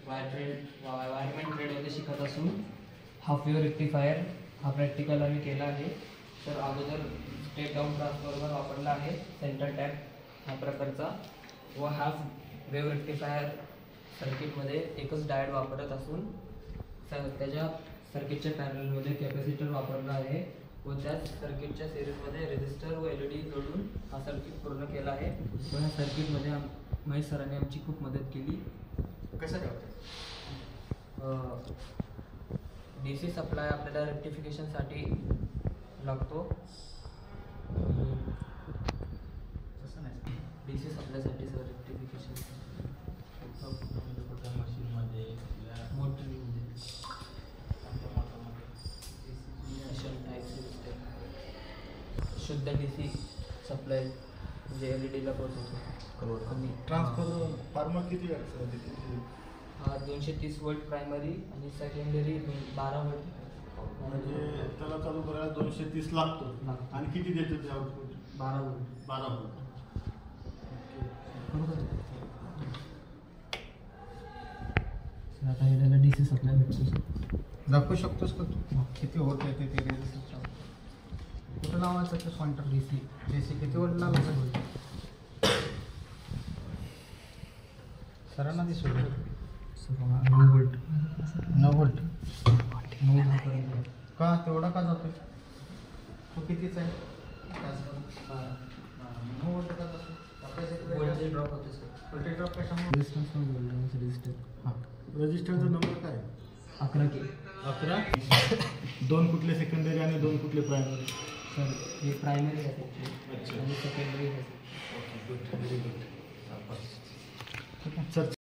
Wireman ट्रेडमध्ये शिकत असून हाफ वेव्ह रेक्टिफायर हा प्रॅक्टिकल आम्ही केला आहे. तर अगोदर स्टेप डाऊन ट्रान्सफॉर्मर वापरला आहे सेंटर टॅप ह्या प्रकारचा, व हाफ वेव्ह रेक्टिफायर सर्किटमध्ये एकच डायोड वापरत असून त्याच्या सर्किटच्या पॅरलमध्ये कॅपॅसिटर वापरला आहे व त्याच सर्किटच्या सिरीजमध्ये रेजिस्टर व LED जोडून हा सर्किट पूर्ण केला आहे. व ह्या सर्किटमध्ये महेश सरांनी आमची खूप मदत केली. कसं करतात? DC सप्लाय आपल्याला रेक्टिफिकेशनसाठी लागतो. तसं नाही DC सप्लायसाठी सर रेक्टिफिकेशन मशीनमध्ये मोटरमध्ये शुद्ध DC सप्लाय म्हणजे LEDला पोहोचवतो. कमी ट्रान्सफॉर्मर किती हा 230 वोल्ट प्रायमरी आणि सेकंडरी 12 वोल्ट. म्हणजे त्याला चालू करायला 230 लागतो. आणि किती देतो ते आउटपुट? 12 वोल्ट. 12 वोल्ट. आता याला DC सप्लाय भेटतो. दाखवू शकतोस का तू किती होत आहे ते रेजिस्टर? कुठं लावायचं ते पॉइंटर? DC किती वोल्ट लावायचं? सरांना दिसू 9 वोल्ट. 9 वोल्ट. का तेवढा का जातोय? तो कितीचा आहे? 9 वोल्ट का जातो? वोल्टेज ड्रॉप होते सर. व्होल्टेज ड्रॉप कशामुळे? रेजिस्टर. हां, रेजिस्टरचा नंबर काय? 11K. 11. 2 कुठले सेकंडरी आणि 2 कुठले प्रायमरी? सर हे प्रायमरी आहे अच्छा. आणि सेकंडरी आहे. Okay, good, very good. ठीक आहे सर.